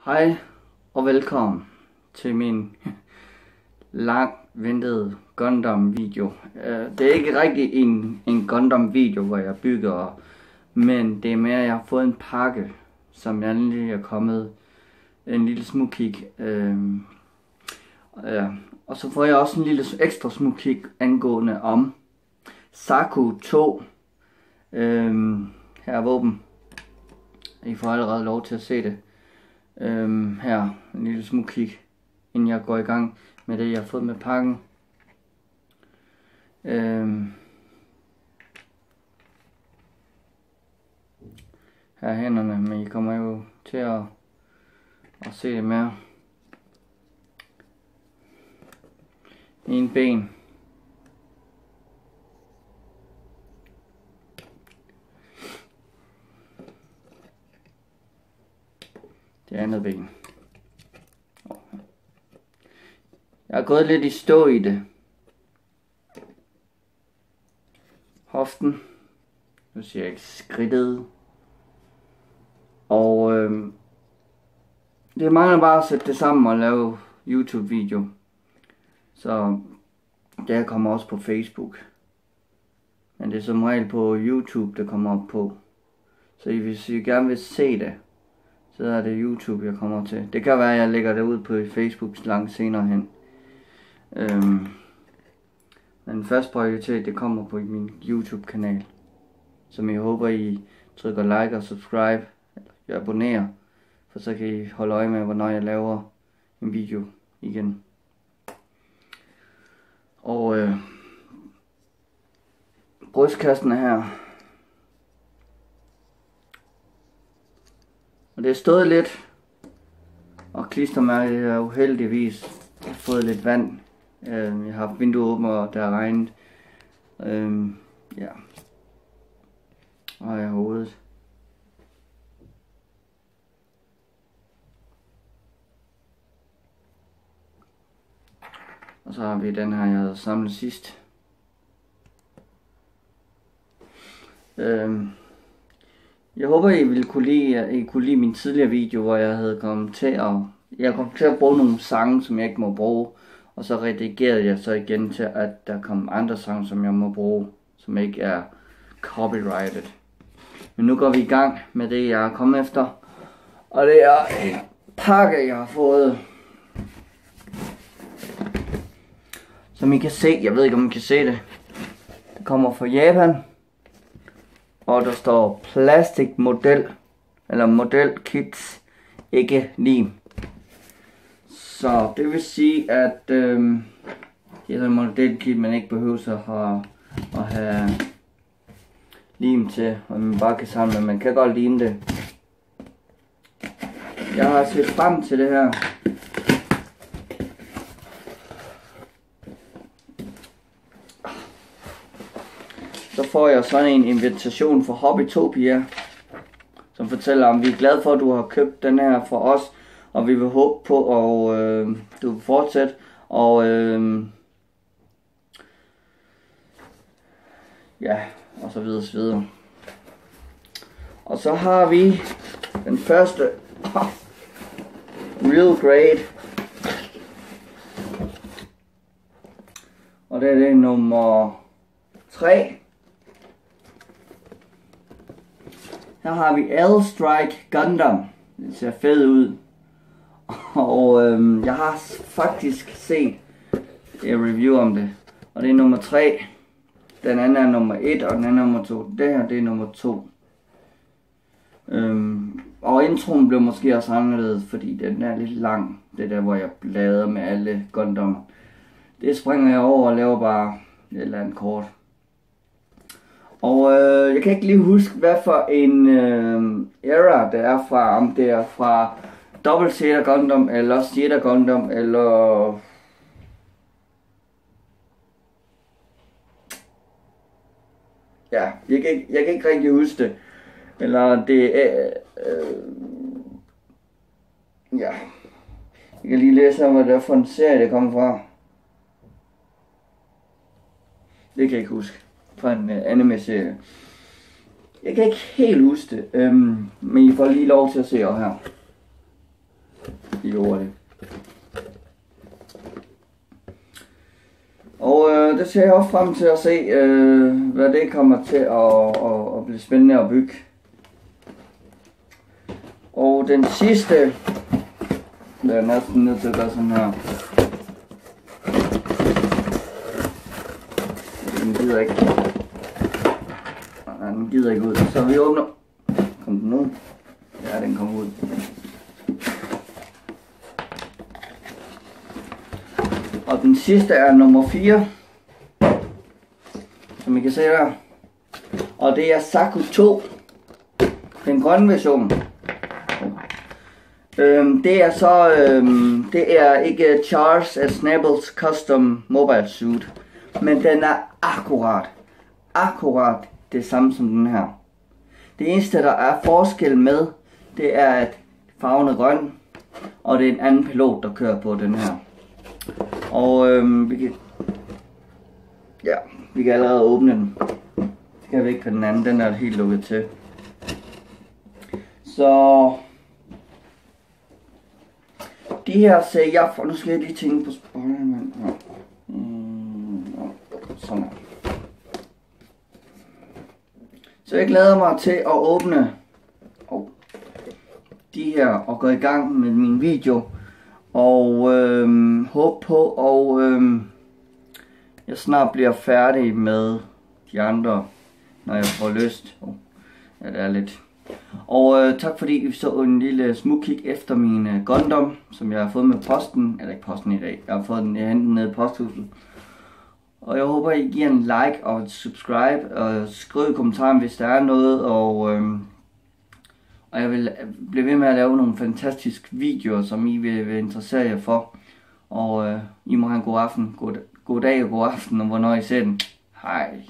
Hej og velkommen til min lang ventede Gundam video. Det er ikke rigtig en Gundam video, hvor jeg bygger, men det er mere, at jeg har fået en pakke, som jeg endelig er kommet en lille smugkig. Og så får jeg også en lille ekstra smugkig angående om Saku 2. Her er våben. I får allerede lov til at se det. Her en lille smugkig, inden jeg går i gang med det, jeg har fået med pakken. Her er hænderne, men I kommer jo til at se det mere. En ben. Det andet ben. Jeg har gået lidt i stå i det. Hoften. Nu siger jeg ikke skridtet. Og det mangler bare at sætte det sammen og lave YouTube video. Så det her kommer også på Facebook. Men det er som regel på YouTube, det kommer op på. Så hvis I gerne vil se det, så er det YouTube, jeg kommer til. Det kan være, at jeg lægger det ud på Facebook langt senere hen. Men første prioritet, det kommer på min YouTube-kanal. Som jeg håber, I trykker like og subscribe, eller abonnerer. For så kan I holde øje med, hvornår jeg laver en video igen. Og brystkassen er her. Og det er stået lidt, og klistermærket er uheldigvis fået lidt vand. Jeg har haft vinduet åbent, og der er regnet. Ja. Og jeg har hovedet. Og så har vi den her, jeg havde samlet sidst. Jeg håber, I kunne lide min tidligere video, hvor jeg kom til at bruge nogle sange, som jeg ikke må bruge. Og så redigerede jeg så igen til, at der kom andre sange, som jeg må bruge, som ikke er copyrighted. Men nu går vi i gang med det, jeg er kommet efter. Og det er en pakke, jeg har fået. Som I kan se, jeg ved ikke om I kan se det. Det kommer fra Japan. Og der står plastik model, eller model kits, ikke lim. Så det vil sige, at det er en model kit, man ikke behøver at have lim til, og man bare kan samle, men man kan godt lime det. Jeg har set frem til det her. Så får jeg sådan en invitation fra Hobbytopia, som fortæller, om vi er glade for, at du har købt den her for os, og vi vil håbe på, og du vil fortsætte, og ja, og så videre, så videre. Og så har vi den første real grade, og det er det nummer 3. Her har vi L-Strike Gundam. Det ser fedt ud. Og jeg har faktisk set et review om det. Og det er nummer 3. Den anden er nummer 1, og den anden er nummer 2. Det her, det er nummer 2. Og introen blev måske også anderledes, fordi den er lidt lang. Det der, hvor jeg bladrer med alle Gundam. Det springer jeg over og laver bare et eller andet kort. Og jeg kan ikke lige huske, hvad for en era det er fra, om det er fra Double Zeta Gundam, eller Zeta Gundam, eller ja, jeg kan ikke rigtig huske det. Eller det er, ja, jeg kan lige læse om, hvad det er for en serie, det kommer fra. Det kan jeg ikke huske. Fra en anime-serie. Jeg kan ikke helt huske det, men I får lige lov til at se her. i ordet. Og det ser jeg også frem til at se, hvad det kommer til at blive spændende at bygge. Og den sidste, der er næsten nødt til at gøre sådan her. Den gider ikke. Nej, den gider ikke ud. Så vi åbner. Kom den ud? Ja, den kommer ud. Og den sidste er nummer 4. Som I kan se der. Og det er Saku 2. Den grønne version. Det er så, det er ikke Charles & Snables Custom Mobile Suit, men den er akkurat det samme som den her. Det eneste der er forskel med, det er at farven er grøn, og det er en anden pilot der kører på den her. Og vi kan allerede åbne den. Det kan vi ikke på den anden, den er helt lukket til. Så de her ser jeg for, nu skal jeg lige tænke på Spider-Man. Sådan her. Så jeg glæder mig til at åbne de her og gå i gang med min video. Og håbe på, og jeg snart bliver færdig med de andre, når jeg får lyst. Ja, det er lidt. Og tak fordi I så en lille smugkig efter min Gundam, som jeg har fået med posten. Eller ikke posten i dag, jeg har fået den nede i posthuset. Og jeg håber I giver en like og et subscribe, og skriv i kommentaren hvis der er noget. Og jeg vil blive ved med at lave nogle fantastiske videoer, som I vil interessere jer for. Og I må have en god aften, god dag og god aften, og hvornår I ser den. Hej.